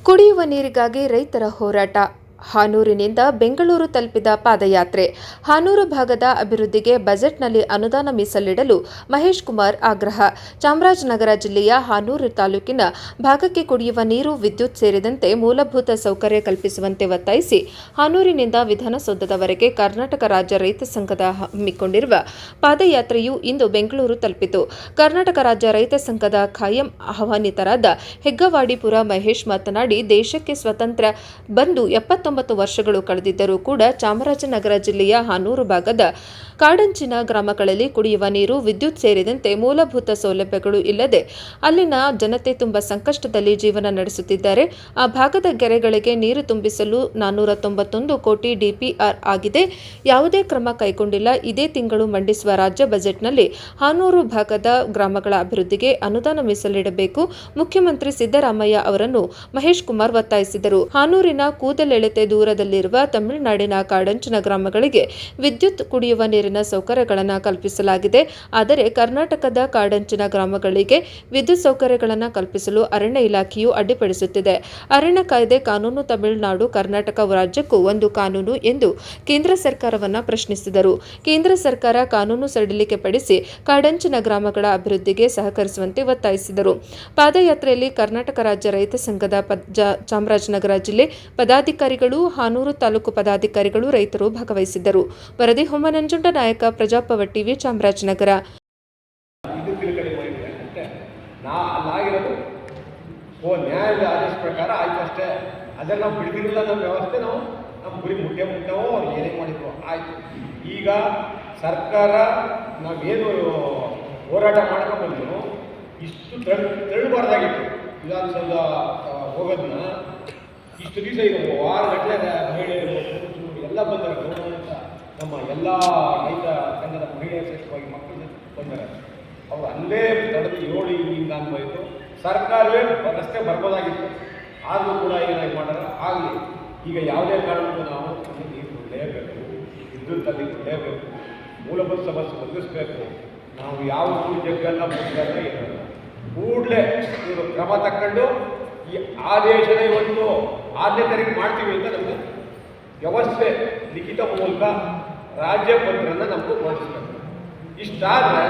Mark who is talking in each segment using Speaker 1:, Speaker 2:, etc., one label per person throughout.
Speaker 1: ಕುಡಿಯುವ ನೀರಿಗಾಗಿ ರೈತರ ಹೋರಾಟ. ಹಾನೂರಿನಿಂದ ಬೆಂಗಳೂರು ತಲುಪಿದ ಪಾದಯಾತ್ರೆ. ಹಾನೂರು ಭಾಗದ ಅಭಿವೃದ್ಧಿಗೆ ಬಜೆಟ್ನಲ್ಲಿ ಅನುದಾನ ಮೀಸಲಿಡಲು ಮಹೇಶ್ ಕುಮಾರ್ ಆಗ್ರಹ. ಚಾಮರಾಜನಗರ ಜಿಲ್ಲೆಯ ಹಾನೂರು ತಾಲೂಕಿನ ಭಾಗಕ್ಕೆ ಕುಡಿಯುವ ನೀರು, ವಿದ್ಯುತ್ ಸೇರಿದಂತೆ ಮೂಲಭೂತ ಸೌಕರ್ಯ ಕಲ್ಪಿಸುವಂತೆ ಒತ್ತಾಯಿಸಿ ಹಾನೂರಿನಿಂದ ವಿಧಾನಸೌಧದವರೆಗೆ ಕರ್ನಾಟಕ ರಾಜ್ಯ ರೈತ ಸಂಘದ ಹಮ್ಮಿಕೊಂಡಿರುವ ಪಾದಯಾತ್ರೆಯು ಇಂದು ಬೆಂಗಳೂರು ತಲುಪಿತು. ಕರ್ನಾಟಕ ರಾಜ್ಯ ರೈತ ಸಂಘದ ಖಾಯಂ ಆಹ್ವಾನಿತರಾದ ಹೆಗ್ಗವಾಡಿಪುರ ಮಹೇಶ್ ಮಾತನಾಡಿ, ದೇಶಕ್ಕೆ ಸ್ವಾತಂತ್ರ್ಯ ಬಂದು 79 ವರ್ಷಗಳು ಕಳೆದಿದ್ದರೂ ಕೂಡ ಚಾಮರಾಜನಗರ ಜಿಲ್ಲೆಯ ಹಾನೂರು ಭಾಗದ ಕಾಡಂಚಿನ ಗ್ರಾಮಗಳಲ್ಲಿ ಕುಡಿಯುವ ನೀರು, ವಿದ್ಯುತ್ ಸೇರಿದಂತೆ ಮೂಲಭೂತ ಸೌಲಭ್ಯಗಳು ಇಲ್ಲದೆ ಅಲ್ಲಿನ ಜನತೆ ತುಂಬಾ ಸಂಕಷ್ಟದಲ್ಲಿ ಜೀವನ ನಡೆಸುತ್ತಿದ್ದಾರೆ. ಆ ಭಾಗದ ಕೆರೆಗಳಿಗೆ ನೀರು ತುಂಬಿಸಲು 491 ಕೋಟಿ ಡಿಪಿಆರ್ ಆಗಿದೆ. ಯಾವುದೇ ಕ್ರಮ ಕೈಗೊಂಡಿಲ್ಲ. ಇದೇ ತಿಂಗಳು ಮಂಡಿಸುವ ರಾಜ್ಯ ಬಜೆಟ್ನಲ್ಲಿ ಹಾನೂರು ಭಾಗದ ಗ್ರಾಮಗಳ ಅಭಿವೃದ್ಧಿಗೆ ಅನುದಾನ ಮೀಸಲಿಡಬೇಕು. ಮುಖ್ಯಮಂತ್ರಿ ಸಿದ್ದರಾಮಯ್ಯ ಅವರನ್ನು ಮಹೇಶ್ ಕುಮಾರ್ ಒತ್ತಾಯಿಸಿದರು. ಹಾನೂರಿನ ಕೂದಲೆಳೆತೆ ದೂರದಲ್ಲಿರುವ ತಮಿಳುನಾಡಿನ ಕಾಡಂಚಿನ ಗ್ರಾಮಗಳಿಗೆ ವಿದ್ಯುತ್, ಕುಡಿಯುವ ನೀರಿನ ಸೌಕರ್ಯಗಳನ್ನು ಕಲ್ಪಿಸಲಾಗಿದೆ. ಆದರೆ ಕರ್ನಾಟಕದ ಕಾಡಂಚಿನ ಗ್ರಾಮಗಳಿಗೆ ವಿದ್ಯುತ್ ಸೌಕರ್ಯಗಳನ್ನು ಕಲ್ಪಿಸಲು ಅರಣ್ಯ ಇಲಾಖೆಯು ಅಡ್ಡಿಪಡಿಸುತ್ತಿದೆ. ಅರಣ್ಯ ಕಾಯ್ದೆ ಕಾನೂನು ತಮಿಳುನಾಡು, ಕರ್ನಾಟಕ ರಾಜ್ಯಕ್ಕೂ ಒಂದು ಕಾನೂನು ಎಂದು ಕೇಂದ್ರ ಸರ್ಕಾರವನ್ನು ಪ್ರಶ್ನಿಸಿದರು. ಕೇಂದ್ರ ಸರ್ಕಾರ ಕಾನೂನು ಸಡಿಲಿಕೆ ಪಡಿಸಿ ಕಾಡಂಚಿನ ಗ್ರಾಮಗಳ ಅಭಿವೃದ್ಧಿಗೆ ಸಹಕರಿಸುವಂತೆ ಒತ್ತಾಯಿಸಿದರು. ಪಾದಯಾತ್ರೆಯಲ್ಲಿ ಕರ್ನಾಟಕ ರಾಜ್ಯ ರೈತ ಸಂಘದ ಚಾಮರಾಜನಗರ ಜಿಲ್ಲೆ ಪದಾಧಿಕಾರಿಗಳು, ಹಾನೂರು ತಾಲೂಕು ಪದಾಧಿಕಾರಿಗಳು, ರೈತರು ಭಾಗವಹಿಸಿದ್ದರು. ವರದಿ ಹೊಮ್ಮನಂಜುಂಡ ನಾಯಕ, ಪ್ರಜಾಪವ ಟಿವಿ, ಚಾಮರಾಜನಗರ.
Speaker 2: ನ್ಯಾಯದ ಆದೇಶ ಪ್ರಕಾರ ಆಯ್ತು ಅಷ್ಟೇ. ಅದನ್ನು ನಾವು ಬಿಡ್ತಿರಲಿಲ್ಲ. ನಮ್ಮ ವ್ಯವಸ್ಥೆ ನಮ್ಮ ಗುರಿ ಮುಟ್ಟವೋ ಅವ್ರು ಏನೇ ಮಾಡಿದ್ರು ಆಯಿತು. ಈಗ ಸರ್ಕಾರ ನಾವೇನು ಹೋರಾಟ ಮಾಡ್ಕೊಂಡ್ಬಂದು ಇಷ್ಟು ತಳ್ಳಬಾರ್ದಾಗಿತ್ತು. ವಿಧಾನಸೌಧ ಹೋಗೋದನ್ನ ಇಷ್ಟು ದಿವಸ ಈಗ ವಾರಗಟ್ಟಲೆ ಮಹಿಳೆಯರು ಎಲ್ಲ ಬಂದರೆ ಗೌರವಂತ ನಮ್ಮ ಎಲ್ಲ ರೈತ ಸಂಘದ ಮಹಿಳೆಯರ ಸಹಿತವಾಗಿ ಮಕ್ಕಳು ಬಂದರೆ ಅವರು ಅಲ್ಲೇ ತಡೆದು 7 ಹಿಂಗ ಅನ್ಬೋಯಿತು. ಸರ್ಕಾರವೇ ರಸ್ತೆ ಬರ್ಬೋದಾಗಿತ್ತು. ಆದರೂ ಕೂಡ ಏನಾಗಿ ಮಾಡ್ಯಾರ ಆಗಲಿ. ಈಗ ಯಾವುದೇ ಕಾರಣಕ್ಕೂ ನಾವು ನೀರು ಕೊಡಲೇಬೇಕು, ವಿದ್ಯುತ್ತಲ್ಲಿ ಕೊಡಲೇಬೇಕು, ಮೂಲಭೂತ ಸಮಸ್ಯೆ ಒದಗಿಸ್ಬೇಕು. ನಾವು ಯಾವ ಜಗ್ಗಲ್ಲ ಮುಗಿದಲ್ಲ ಏನಲ್ಲ ಕೂಡಲೇ ಇವರು ಕ್ರಮ ತಕ್ಕೊಂಡು ಈ ಆದೇಶದ ಇವತ್ತು ಆದ್ಯತೆಗೆ ಮಾಡ್ತೀವಿ ಅಂತ ನಮಗೆ ವ್ಯವಸ್ಥೆ ಲಿಖಿತ ಮೂಲಕ ರಾಜ್ಯ ಪತ್ರನ ನಮಗೂ ಹೊರಡಿಸ್ಬೇಕು. ಇಷ್ಟಾದರೆ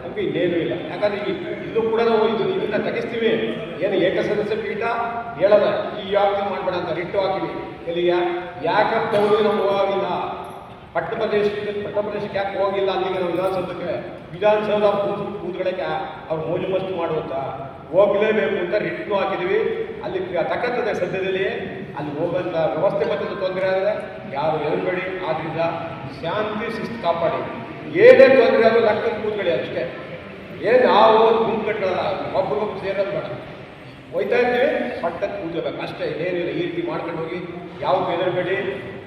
Speaker 2: ನಮಗೆ ಇನ್ನೇನೂ ಇಲ್ಲ. ಯಾಕಂದರೆ ಇದು ಕೂಡ ನಾವು ಇದನ್ನ ತೆಗಿಸ್ತೀವಿ. ಏನು ಏಕಸದಸ್ಯ ಪೀಠ ಹೇಳಲ್ಲ ಈ ವ್ಯಾಪ್ತಿ ಮಾಡಬೇಡ ಅಂತ ರಿಟ್ಟು ಹಾಕಿವಿ. ಎಲ್ಲಿಗೆ ಯಾಕಪ್ಪ ತಗೊಳ್ಳಿ ನಾವು ಹೋಗಿಲ್ಲ, ಪಟ್ಟ ಪ್ರದೇಶಕ್ಕೆ ಯಾಕೆ ಹೋಗಿಲ್ಲ ಅಲ್ಲಿಗೆ ನಾವು ವಿಧಾನಸೌಧ ಕೂತ್ಕೊಳ್ಳೋಕ್ಕೆ ಅವ್ರು ಮೋಜು ಮಸ್ತು ಮಾಡುವಂತ ಹೋಗಲೇಬೇಕು ಅಂತ ರಿಟ್ನು ಹಾಕಿದ್ವಿ. ಅಲ್ಲಿ ತಕ್ಕಂಥದ್ದೇ ಸದ್ಯದಲ್ಲಿ ಅಲ್ಲಿ ಹೋಗೋಂಥ ವ್ಯವಸ್ಥೆ ಮತ್ತು ತೊಂದರೆ ಆದರೆ ಯಾರು ಎದುರುಬೇಡಿ. ಆದ್ದರಿಂದ ಶಾಂತಿ ಶಿಸ್ತು ಕಾಪಾಡಿ. ಏನೇ ತೊಂದರೆ ಆದರೂ ಲೆಕ್ಕದ ಕೂತ್ಕೊಳ್ಳಿ ಅಷ್ಟೇ. ಏನು ನಾವು ಗುಂಪು ಕಟ್ಟಲ್ಲ, ಒಬ್ಬರಿಗೊಬ್ಬರು ಸೇರೋದು ಬೇಡ. ಹೋಯ್ತಾ ಇರ್ತೀವಿ, ಪಟ್ಟಕ್ಕೆ ಕೂತ್ಕೋಬೇಕು ಅಷ್ಟೇ. ಏನಿಲ್ಲ, ಈ ರೀತಿ ಮಾಡ್ಕೊಂಡು ಹೋಗಿ ಯಾವುದು ಎದುರುಬೇಡಿ.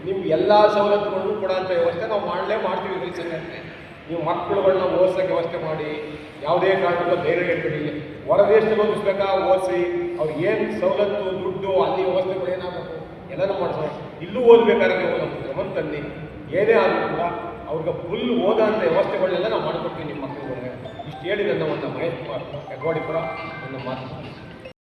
Speaker 2: ನಿಮ್ಗೆ ಎಲ್ಲ ಸವಲತ್ತುಗಳನ್ನು ಕೊಡೋಂಥ ವ್ಯವಸ್ಥೆ ನಾವು ಮಾಡ್ತೀವಿ. ರೈತರಿಗೆ ನೀವು ಮಕ್ಕಳುಗಳನ್ನ ಓದಿಸೋಕ್ಕೆ ವ್ಯವಸ್ಥೆ ಮಾಡಿ. ಯಾವುದೇ ಕಾರಣಕ್ಕೂ ಧೈರ್ಯ ಇಟ್ಬಿಡಿ. ಹೊರದೇಶದಲ್ಲಿ ಓದಿಸ್ಬೇಕಾ ಓದಿಸಿ. ಅವ್ರಿಗೆ ಏನು ಸವಲತ್ತು, ದುಡ್ಡು, ಅಲ್ಲಿ ವ್ಯವಸ್ಥೆಗಳು ಏನಾಗಬೇಕು ಎಲ್ಲನೂ ಮಾಡಿಸೋ. ಇಲ್ಲೂ ಓದಬೇಕಾದ್ರೆ ನಮ್ಮ ಗಮನ ತನ್ನಿ. ಏನೇ ಆದರೂ ಕೂಡ ಅವ್ರಿಗೆ ಫುಲ್ ಓದೋಂಥ ವ್ಯವಸ್ಥೆಗಳನ್ನೆಲ್ಲ ನಾವು ಮಾಡಿಕೊಡ್ತೀವಿ ನಿಮ್ಮ ಮಕ್ಕಳುಗಳಿಗೆ. ಇಷ್ಟು ಹೇಳಿ ನನ್ನ ಮಹೇಶ್ ಕುಮಾರ್ ಹೆಗ್ಗವಾಡಿಪುರ ನನ್ನ ಮಾತು.